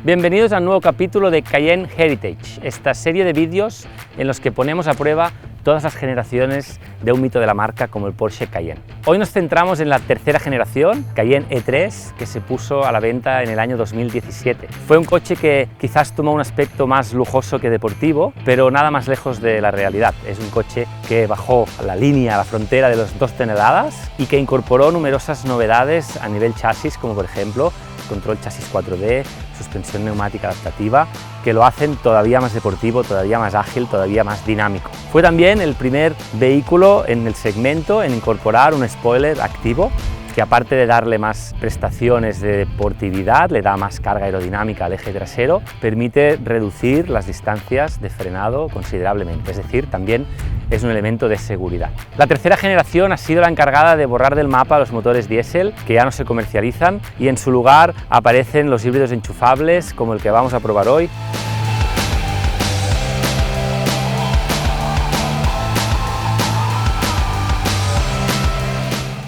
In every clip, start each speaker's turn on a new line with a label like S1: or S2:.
S1: Bienvenidos a un nuevo capítulo de Cayenne Heritage, esta serie de vídeos en los que ponemos a prueba todas las generaciones de un mito de la marca como el Porsche Cayenne. Hoy nos centramos en la tercera generación, Cayenne E3, que se puso a la venta en el año 2017. Fue un coche que quizás tomó un aspecto más lujoso que deportivo, pero nada más lejos de la realidad. Es un coche que bajó la línea, la frontera de los 2 toneladas y que incorporó numerosas novedades a nivel chasis, como por ejemplo control chasis 4D, suspensión neumática adaptativa, que lo hacen todavía más deportivo, todavía más ágil, todavía más dinámico. Fue también el primer vehículo en el segmento en incorporar un spoiler activo, que aparte de darle más prestaciones de deportividad, le da más carga aerodinámica al eje trasero, permite reducir las distancias de frenado considerablemente, es decir, también es un elemento de seguridad. La tercera generación ha sido la encargada de borrar del mapa los motores diésel, que ya no se comercializan, y en su lugar aparecen los híbridos enchufables, como el que vamos a probar hoy.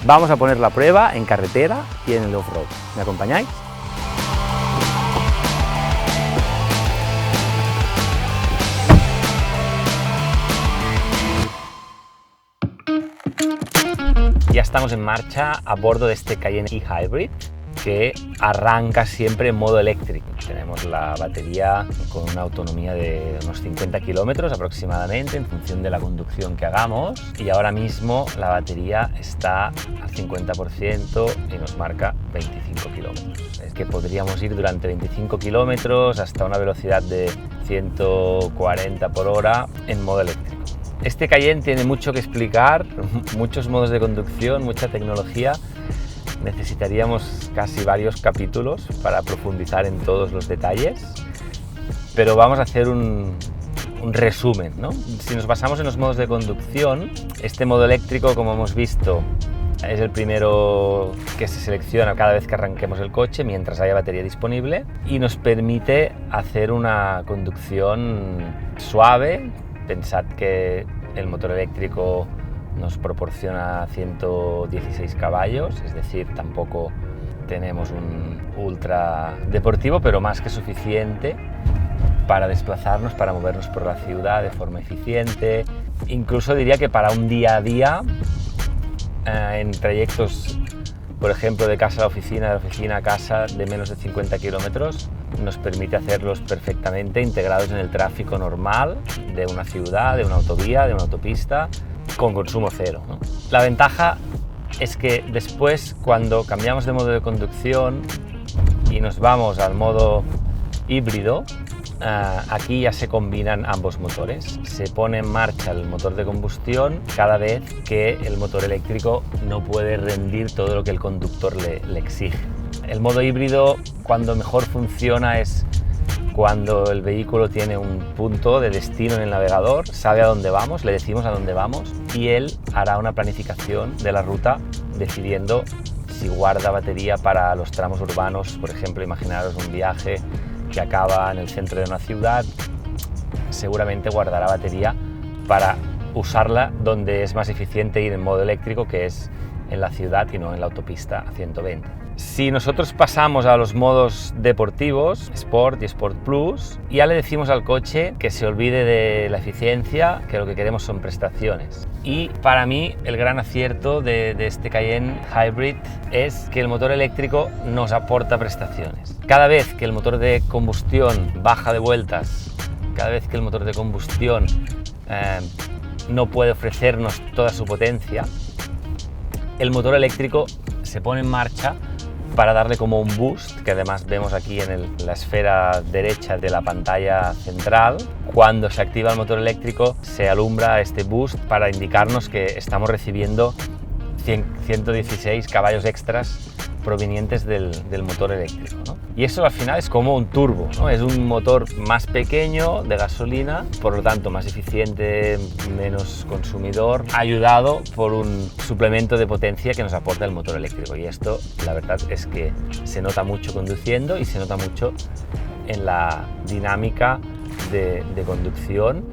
S1: Vamos a poner la prueba en carretera y en el off-road. ¿Me acompañáis? Ya estamos en marcha a bordo de este Cayenne e-Hybrid, que arranca siempre en modo eléctrico. Tenemos la batería con una autonomía de unos 50 kilómetros aproximadamente en función de la conducción que hagamos, y ahora mismo la batería está al 50% y nos marca 25 kilómetros. Es que podríamos ir durante 25 kilómetros hasta una velocidad de 140 por hora en modo eléctrico. Este Cayenne tiene mucho que explicar, muchos modos de conducción, mucha tecnología. Necesitaríamos casi varios capítulos para profundizar en todos los detalles, pero vamos a hacer un resumen, ¿no? Si nos basamos en los modos de conducción, este modo eléctrico, como hemos visto, es el primero que se selecciona cada vez que arranquemos el coche mientras haya batería disponible, y nos permite hacer una conducción suave. Pensad que el motor eléctrico nos proporciona 116 caballos, es decir, tampoco tenemos un ultra deportivo, pero más que suficiente para desplazarnos, para movernos por la ciudad de forma eficiente. Incluso diría que para un día a día, en trayectos, por ejemplo, de casa a la oficina, de oficina a casa, de menos de 50 kilómetros, nos permite hacerlos perfectamente integrados en el tráfico normal de una ciudad, de una autovía, de una autopista, con consumo cero, ¿no? La ventaja es que después, cuando cambiamos de modo de conducción y nos vamos al modo híbrido, aquí ya se combinan ambos motores. Se pone en marcha el motor de combustión cada vez que el motor eléctrico no puede rendir todo lo que el conductor le exige. El modo híbrido, cuando mejor funciona, es cuando el vehículo tiene un punto de destino en el navegador, sabe a dónde vamos, le decimos a dónde vamos, y él hará una planificación de la ruta decidiendo si guarda batería para los tramos urbanos. Por ejemplo, imaginaros un viaje que acaba en el centro de una ciudad, seguramente guardará batería para usarla donde es más eficiente ir en modo eléctrico, que es en la ciudad y no en la autopista a 120. Si nosotros pasamos a los modos deportivos, Sport y Sport Plus, ya le decimos al coche que se olvide de la eficiencia, que lo que queremos son prestaciones. Y para mí el gran acierto de este Cayenne Hybrid es que el motor eléctrico nos aporta prestaciones. Cada vez que el motor de combustión baja de vueltas, cada vez que el motor de combustión no puede ofrecernos toda su potencia, el motor eléctrico se pone en marcha para darle como un boost, que además vemos aquí en la esfera derecha de la pantalla central. Cuando se activa el motor eléctrico, se alumbra este boost para indicarnos que estamos recibiendo 116 caballos extras provenientes del motor eléctrico, ¿no? Y eso al final es como un turbo, ¿no? Es un motor más pequeño de gasolina, por lo tanto más eficiente, menos consumidor, ayudado por un suplemento de potencia que nos aporta el motor eléctrico. Y esto, la verdad, es que se nota mucho conduciendo y se nota mucho en la dinámica de conducción.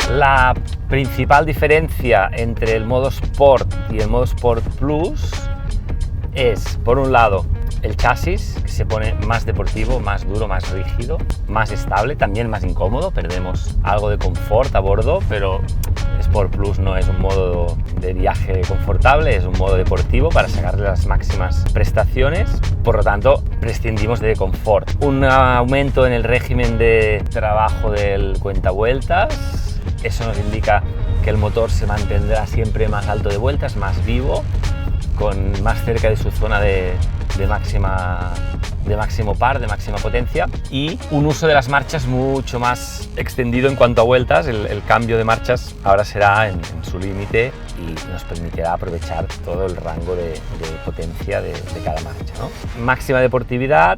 S1: La principal diferencia entre el modo Sport y el modo Sport Plus es, por un lado, el chasis, que se pone más deportivo, más duro, más rígido, más estable, también más incómodo. Perdemos algo de confort a bordo, pero Sport Plus no es un modo de viaje confortable, es un modo deportivo para sacarle las máximas prestaciones. Por lo tanto, prescindimos de confort. Un aumento en el régimen de trabajo del cuentavueltas. Eso nos indica que el motor se mantendrá siempre más alto de vueltas, más vivo, con más cerca de su zona de máximo par, de máxima potencia, y un uso de las marchas mucho más extendido en cuanto a vueltas. El cambio de marchas ahora será en su límite y nos permitirá aprovechar todo el rango de potencia de cada marcha, ¿no? Máxima deportividad,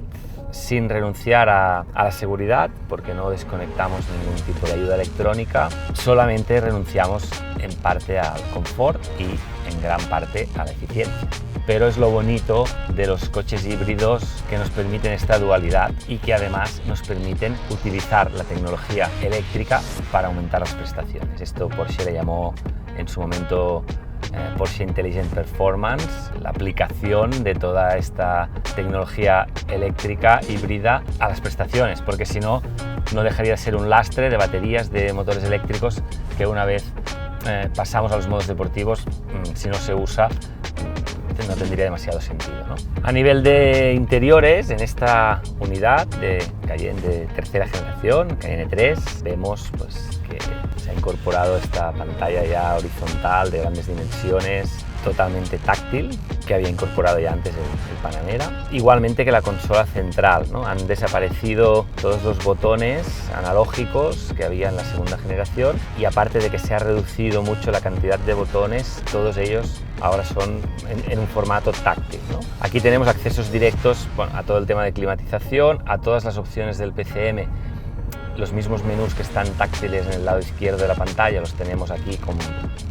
S1: sin renunciar a la seguridad, porque no desconectamos ningún tipo de ayuda electrónica, solamente renunciamos en parte al confort y en gran parte a la eficiencia. Pero es lo bonito de los coches híbridos, que nos permiten esta dualidad y que además nos permiten utilizar la tecnología eléctrica para aumentar las prestaciones. Esto Porsche le llamó en su momento Porsche Intelligent Performance, la aplicación de toda esta tecnología eléctrica híbrida a las prestaciones, porque si no, no dejaría de ser un lastre de baterías de motores eléctricos que una vez pasamos a los modos deportivos, si no se usa, no tendría demasiado sentido, ¿no? A nivel de interiores, en esta unidad de Cayenne de tercera generación, Cayenne 3, vemos pues, que se ha incorporado esta pantalla ya horizontal de grandes dimensiones, totalmente táctil, que había incorporado ya antes el Panamera. Igualmente que la consola central, ¿no? Han desaparecido todos los botones analógicos que había en la segunda generación, y aparte de que se ha reducido mucho la cantidad de botones, todos ellos ahora son en un formato táctil, ¿no? Aquí tenemos accesos directos, bueno, a todo el tema de climatización, a todas las opciones del PCM. Los mismos menús que están táctiles en el lado izquierdo de la pantalla los tenemos aquí con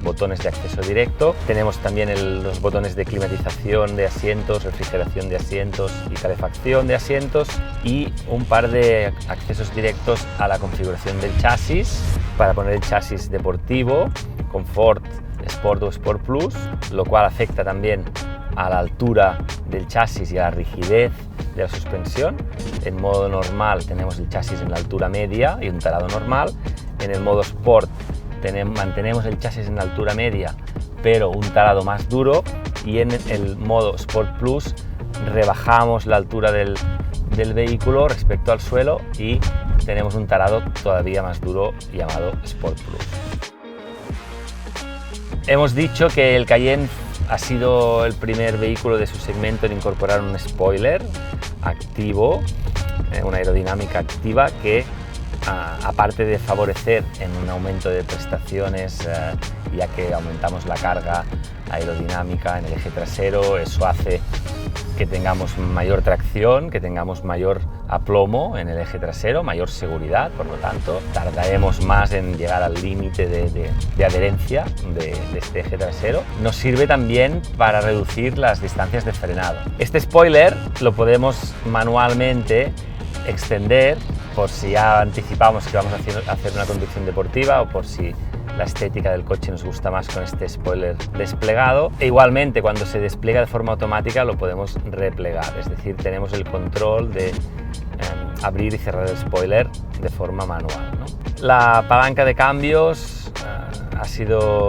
S1: botones de acceso directo. Tenemos también los botones de climatización de asientos, refrigeración de asientos y calefacción de asientos, y un par de accesos directos a la configuración del chasis para poner el chasis deportivo, Comfort, Sport o Sport Plus, lo cual afecta también a la altura del chasis y a la rigidez de la suspensión. En modo normal tenemos el chasis en la altura media y un tarado normal. En el modo Sport mantenemos el chasis en la altura media pero un tarado más duro, y en el modo Sport Plus rebajamos la altura del vehículo respecto al suelo y tenemos un tarado todavía más duro llamado Sport Plus. Hemos dicho que el Cayenne ha sido el primer vehículo de su segmento en incorporar un spoiler activo, una aerodinámica activa que, aparte de favorecer en un aumento de prestaciones, ya que aumentamos la carga aerodinámica en el eje trasero, eso hace que tengamos mayor tracción, que tengamos mayor aplomo en el eje trasero, mayor seguridad. Por lo tanto, tardaremos más en llegar al límite de adherencia de este eje trasero. Nos sirve también para reducir las distancias de frenado. Este spoiler lo podemos manualmente extender por si ya anticipamos que vamos a hacer una conducción deportiva, o por si la estética del coche nos gusta más con este spoiler desplegado. E igualmente, cuando se despliega de forma automática, lo podemos replegar, es decir, tenemos el control de abrir y cerrar el spoiler de forma manual, ¿no? La palanca de cambios ha sido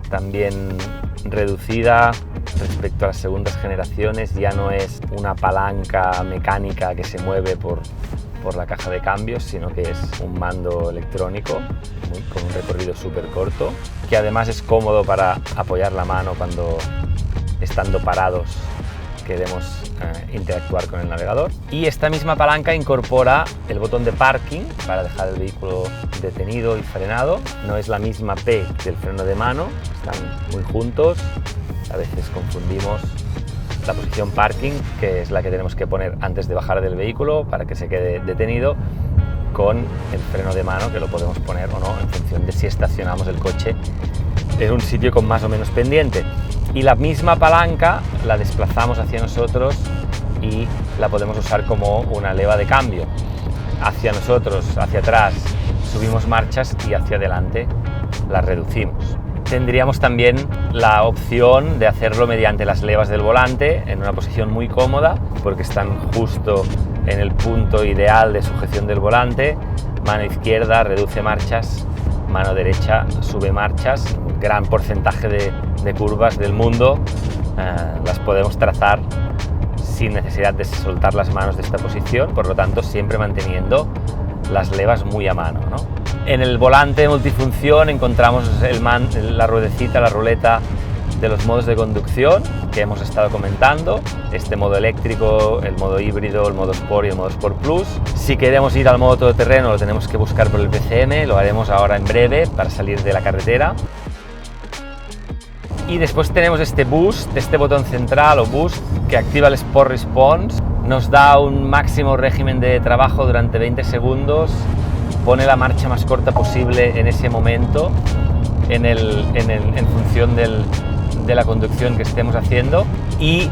S1: también reducida respecto a las segundas generaciones. Ya no es una palanca mecánica que se mueve por la caja de cambios, sino que es un mando electrónico con un recorrido súper corto, que además es cómodo para apoyar la mano cuando, estando parados, queremos interactuar con el navegador. Y esta misma palanca incorpora el botón de parking para dejar el vehículo detenido y frenado. No es la misma P del freno de mano, están muy juntos. A veces confundimos la posición parking, que es la que tenemos que poner antes de bajar del vehículo para que se quede detenido, con el freno de mano, que lo podemos poner o no en función de si estacionamos el coche en un sitio con más o menos pendiente. Y la misma palanca la desplazamos hacia nosotros y la podemos usar como una leva de cambio. Hacia nosotros, hacia atrás, subimos marchas, y hacia adelante las reducimos. Tendríamos también la opción de hacerlo mediante las levas del volante en una posición muy cómoda, porque están justo en el punto ideal de sujeción del volante. Mano izquierda reduce marchas, mano derecha sube marchas. Un gran porcentaje de curvas del mundo las podemos trazar sin necesidad de soltar las manos de esta posición, por lo tanto siempre manteniendo las levas muy a mano, ¿no? En el volante multifunción encontramos la ruedecita, la ruleta de los modos de conducción que hemos estado comentando, este modo eléctrico, el modo híbrido, el modo Sport y el modo Sport Plus. Si queremos ir al modo todoterreno lo tenemos que buscar por el PCM, lo haremos ahora en breve para salir de la carretera. Y después tenemos este boost, este botón central o boost que activa el Sport Response, nos da un máximo régimen de trabajo durante 20 segundos, pone la marcha más corta posible en ese momento en función de la conducción que estemos haciendo, y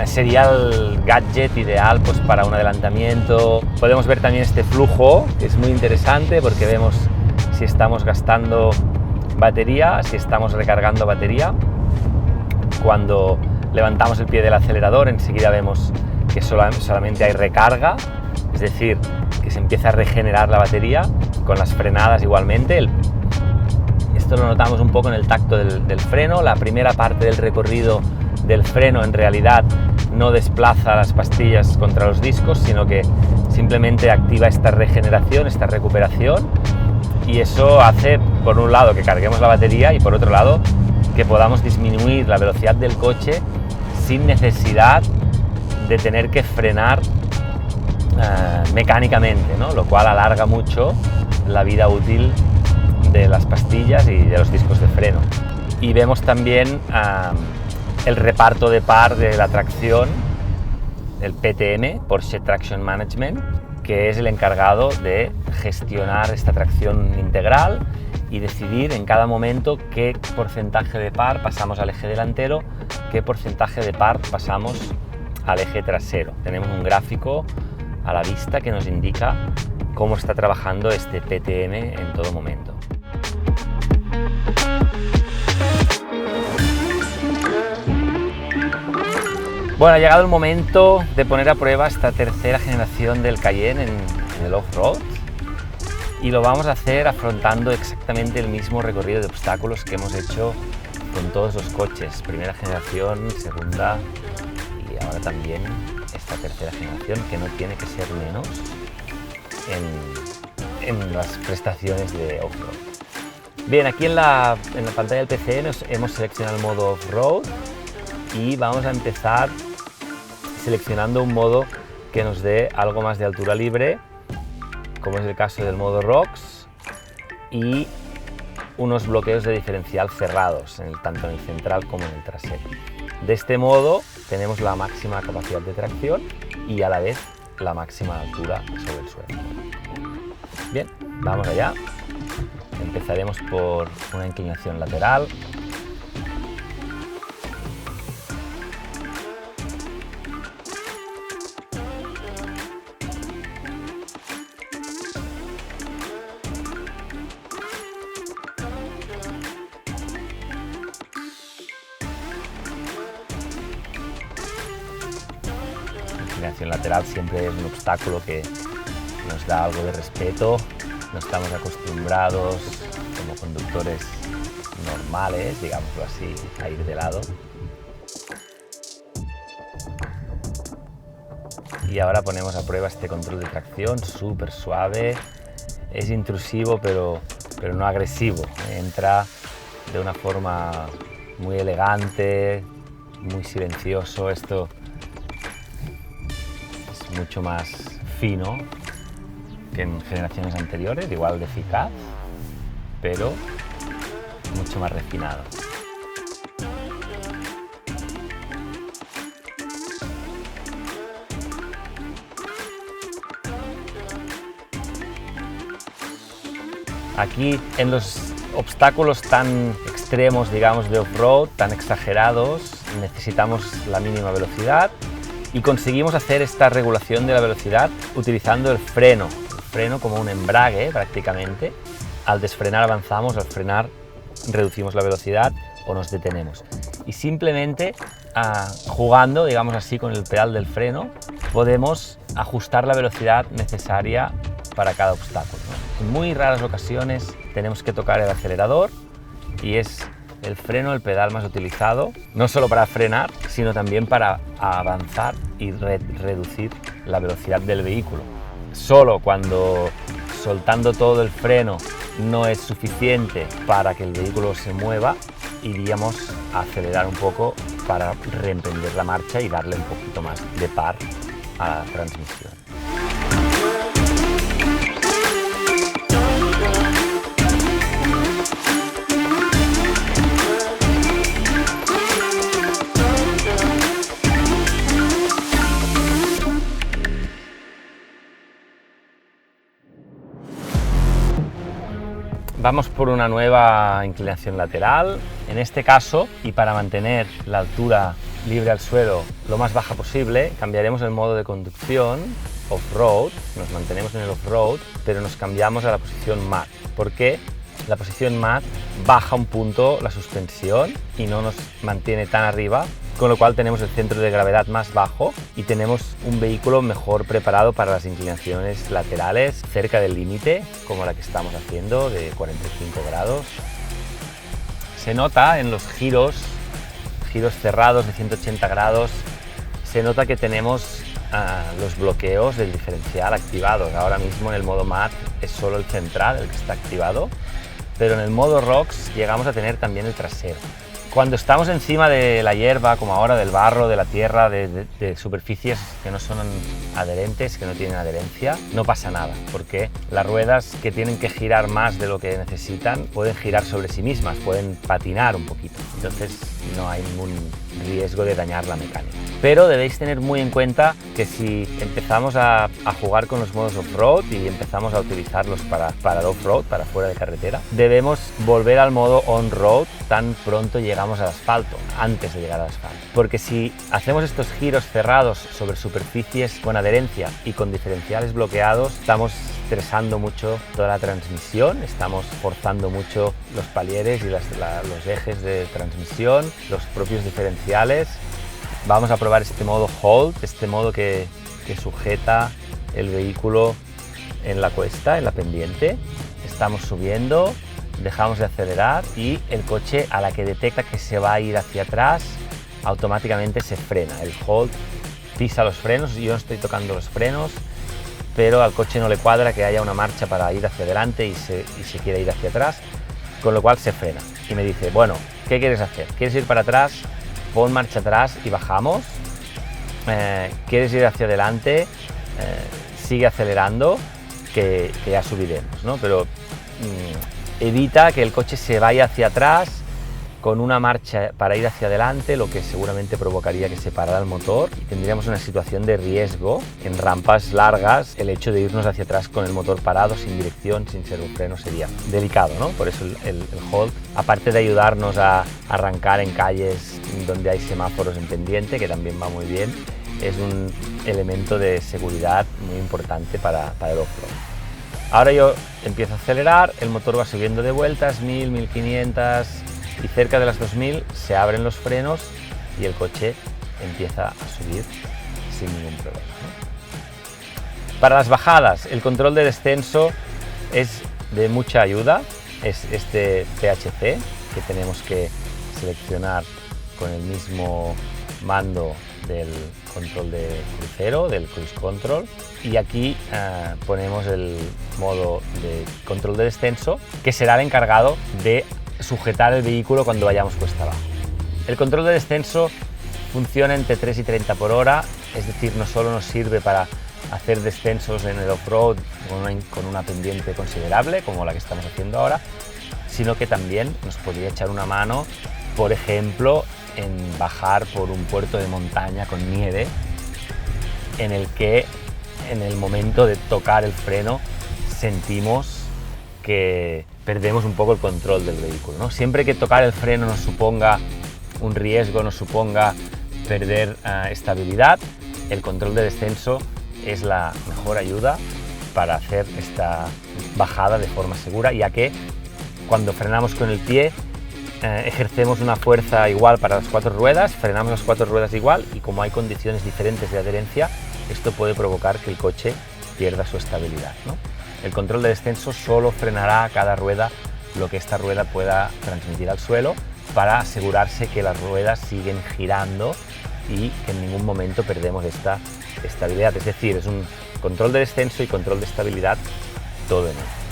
S1: sería el gadget ideal pues, para un adelantamiento. Podemos ver también este flujo, que es muy interesante porque vemos si estamos gastando batería, si estamos recargando batería. Cuando levantamos el pie del acelerador enseguida vemos que solamente hay recarga, es decir, que se empieza a regenerar la batería. Con las frenadas igualmente, esto lo notamos un poco en el tacto del freno. La primera parte del recorrido del freno en realidad no desplaza las pastillas contra los discos, sino que simplemente activa esta regeneración, esta recuperación, y eso hace, por un lado, que carguemos la batería y por otro lado, que podamos disminuir la velocidad del coche sin necesidad de tener que frenar mecánicamente, ¿no? Lo cual alarga mucho la vida útil de las pastillas y de los discos de freno. Y vemos también el reparto de par de la tracción, el PTM, Porsche Traction Management, que es el encargado de gestionar esta tracción integral y decidir en cada momento qué porcentaje de par pasamos al eje delantero, qué porcentaje de par pasamos al eje trasero. Tenemos un gráfico a la vista que nos indica cómo está trabajando este PTM en todo momento. Bueno, ha llegado el momento de poner a prueba esta tercera generación del Cayenne en el off-road, y lo vamos a hacer afrontando exactamente el mismo recorrido de obstáculos que hemos hecho con todos los coches, primera generación, segunda y ahora también esta tercera generación, que no tiene que ser menos en las prestaciones de off-road. Bien, aquí en la pantalla del PC hemos seleccionado el modo off-road y vamos a empezar seleccionando un modo que nos dé algo más de altura libre, como es el caso del modo Rocks, y unos bloqueos de diferencial cerrados, tanto en el central como en el trasero. De este modo tenemos la máxima capacidad de tracción y a la vez la máxima altura sobre el suelo. Bien, vamos allá. Empezaremos por una inclinación lateral. Inclinación lateral siempre es un obstáculo que nos da algo de respeto. No estamos acostumbrados como conductores normales, digámoslo así, a ir de lado. Y ahora ponemos a prueba este control de tracción súper suave. Es intrusivo pero no agresivo. Entra de una forma muy elegante, muy silencioso. Esto es mucho más fino que en generaciones anteriores, igual de eficaz, pero mucho más refinado. Aquí, en los obstáculos tan extremos, digamos, de off-road, tan exagerados, necesitamos la mínima velocidad y conseguimos hacer esta regulación de la velocidad utilizando el freno como un embrague prácticamente. Al desfrenar avanzamos, al frenar reducimos la velocidad o nos detenemos. Y simplemente jugando, digamos así, con el pedal del freno, podemos ajustar la velocidad necesaria para cada obstáculo, ¿no? En muy raras ocasiones tenemos que tocar el acelerador y es el freno el pedal más utilizado, no solo para frenar, sino también para avanzar y reducir la velocidad del vehículo. Solo cuando soltando todo el freno no es suficiente para que el vehículo se mueva, iríamos a acelerar un poco para reemprender la marcha y darle un poquito más de par a la transmisión. Vamos por una nueva inclinación lateral, en este caso, y para mantener la altura libre al suelo lo más baja posible, cambiaremos el modo de conducción off-road, nos mantenemos en el off-road, pero nos cambiamos a la posición mat, porque la posición mat baja un punto la suspensión y no nos mantiene tan arriba, con lo cual tenemos el centro de gravedad más bajo y tenemos un vehículo mejor preparado para las inclinaciones laterales cerca del límite, como la que estamos haciendo de 45 grados. Se nota en los giros cerrados de 180 grados, se nota que tenemos los bloqueos del diferencial activados. Ahora mismo en el modo mat es solo el central el que está activado, pero en el modo rocks llegamos a tener también el trasero. Cuando estamos encima de la hierba, como ahora del barro, de la tierra, de superficies que no son adherentes, que no tienen adherencia, no pasa nada, porque las ruedas que tienen que girar más de lo que necesitan pueden girar sobre sí mismas, pueden patinar un poquito, entonces no hay ningún riesgo de dañar la mecánica. Pero debéis tener muy en cuenta que si empezamos a jugar con los modos off-road y empezamos a utilizarlos para el off-road, para fuera de carretera, debemos volver al modo on-road tan pronto llegamos al asfalto, antes de llegar al asfalto. Porque si hacemos estos giros cerrados sobre superficies con adherencia y con diferenciales bloqueados, estamos estresando mucho toda la transmisión, estamos forzando mucho los palieres y los ejes de transmisión, los propios diferenciales. Vamos a probar este modo hold, este modo que sujeta el vehículo en la cuesta, en la pendiente. Estamos subiendo, dejamos de acelerar y el coche, a la que detecta que se va a ir hacia atrás, automáticamente se frena. El hold pisa los frenos, yo no estoy tocando los frenos, pero al coche no le cuadra que haya una marcha para ir hacia adelante y se quiere ir hacia atrás, con lo cual se frena y me dice, bueno, ¿qué quieres hacer? ¿Quieres ir para atrás? Pon marcha atrás y bajamos. ¿Quieres ir hacia adelante? Sigue acelerando, que ya subiremos, ¿no? Pero evita que el coche se vaya hacia atrás con una marcha para ir hacia adelante, lo que seguramente provocaría que se parara el motor y tendríamos una situación de riesgo en rampas largas. El hecho de irnos hacia atrás con el motor parado, sin dirección, sin servofreno, sería delicado, ¿no? Por eso el hold, aparte de ayudarnos a arrancar en calles donde hay semáforos en pendiente, que también va muy bien, es un elemento de seguridad muy importante para el off-road. Ahora yo empiezo a acelerar, el motor va subiendo de vueltas, 1000, 1500 y cerca de las 2000 se abren los frenos y el coche empieza a subir sin ningún problema, ¿no? Para las bajadas, el control de descenso es de mucha ayuda, es este PHC que tenemos que seleccionar con el mismo mando del control de crucero, del cruise control, y aquí ponemos el modo de control de descenso, que será el encargado de sujetar el vehículo cuando vayamos cuesta abajo. El control de descenso funciona entre 3 y 30 por hora, es decir, no solo nos sirve para hacer descensos en el off-road con una pendiente considerable, como la que estamos haciendo ahora, sino que también nos podría echar una mano, por ejemplo, en bajar por un puerto de montaña con nieve, en el que en el momento de tocar el freno sentimos que perdemos un poco el control del vehículo, ¿no? Siempre que tocar el freno nos suponga un riesgo, nos suponga perder estabilidad, el control de descenso es la mejor ayuda para hacer esta bajada de forma segura, ya que cuando frenamos con el pie ejercemos una fuerza igual para las 4 ruedas, frenamos las 4 ruedas igual y como hay condiciones diferentes de adherencia, esto puede provocar que el coche pierda su estabilidad, ¿no? El control de descenso solo frenará a cada rueda lo que esta rueda pueda transmitir al suelo para asegurarse que las ruedas siguen girando y que en ningún momento perdemos esta estabilidad. Es decir, es un control de descenso y control de estabilidad todo en uno.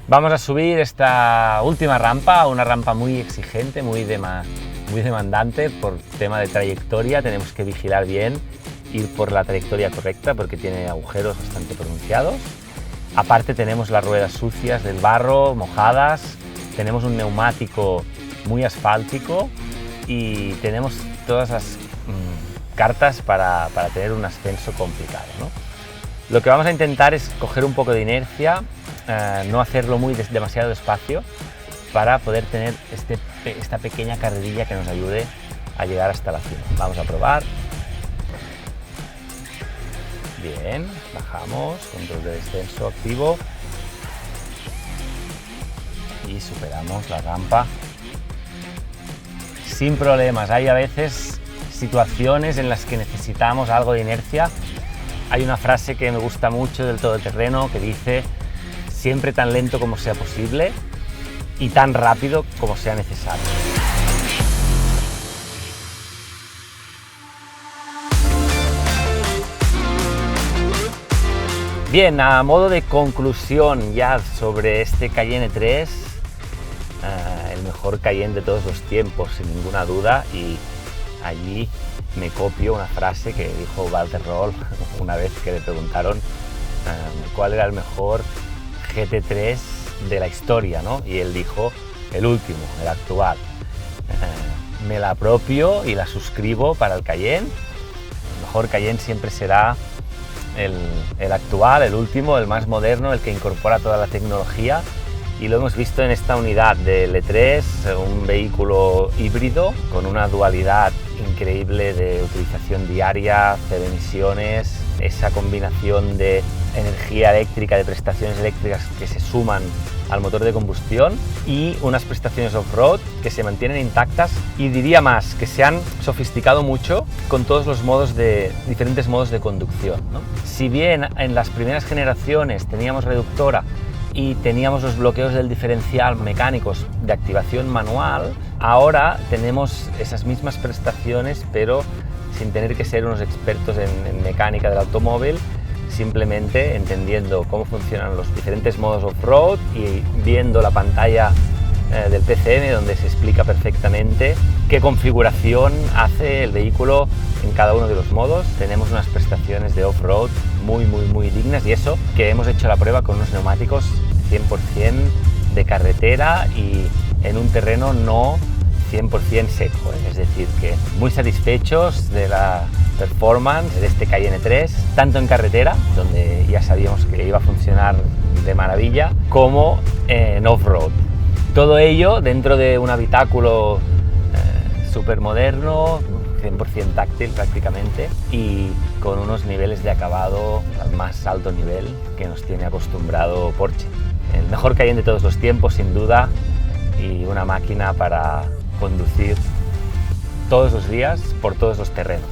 S1: Vamos a subir esta última rampa, una rampa muy exigente, muy demandante por tema de trayectoria. Tenemos que vigilar bien, ir por la trayectoria correcta porque tiene agujeros bastante pronunciados. Aparte tenemos las ruedas sucias del barro, mojadas, tenemos un neumático muy asfáltico y tenemos todas las cartas para tener un ascenso complicado, ¿no? Lo que vamos a intentar es coger un poco de inercia, no hacerlo demasiado despacio para poder tener esta pequeña carrerilla que nos ayude a llegar hasta la cima. Vamos a probar. Bien, bajamos, control de descenso activo y superamos la rampa sin problemas. Hay a veces situaciones en las que necesitamos algo de inercia. Hay una frase que me gusta mucho del todoterreno que dice: siempre tan lento como sea posible y tan rápido como sea necesario. Bien, a modo de conclusión ya sobre este Cayenne 3, el mejor Cayenne de todos los tiempos, sin ninguna duda, y allí me copio una frase que dijo Walter Röhrl una vez que le preguntaron cuál era el mejor GT3 de la historia, ¿no? Y él dijo el último, el actual. Me la apropio y la suscribo para el Cayenne. El mejor Cayenne siempre será el actual, el último, el más moderno, el que incorpora toda la tecnología, y lo hemos visto en esta unidad del E3, un vehículo híbrido con una dualidad increíble de utilización diaria, cero emisiones, esa combinación de energía eléctrica, de prestaciones eléctricas que se suman al motor de combustión y unas prestaciones off-road que se mantienen intactas, y diría más, que se han sofisticado mucho con todos los diferentes modos de conducción, ¿no? Si bien en las primeras generaciones teníamos reductora y teníamos los bloqueos del diferencial mecánicos de activación manual, ahora tenemos esas mismas prestaciones pero sin tener que ser unos expertos en mecánica del automóvil, simplemente entendiendo cómo funcionan los diferentes modos off-road y viendo la pantalla del PCM donde se explica perfectamente qué configuración hace el vehículo en cada uno de los modos. Tenemos unas prestaciones de off-road muy dignas, y eso que hemos hecho la prueba con unos neumáticos 100% de carretera y en un terreno no 100% seco, es decir, que muy satisfechos de la performance de este Cayenne 3, tanto en carretera, donde ya sabíamos que iba a funcionar de maravilla, como en off-road. Todo ello dentro de un habitáculo súper moderno, 100% táctil prácticamente, y con unos niveles de acabado al más alto nivel que nos tiene acostumbrado Porsche. El mejor Cayenne de todos los tiempos, sin duda, y una máquina para conducir todos los días por todos los terrenos.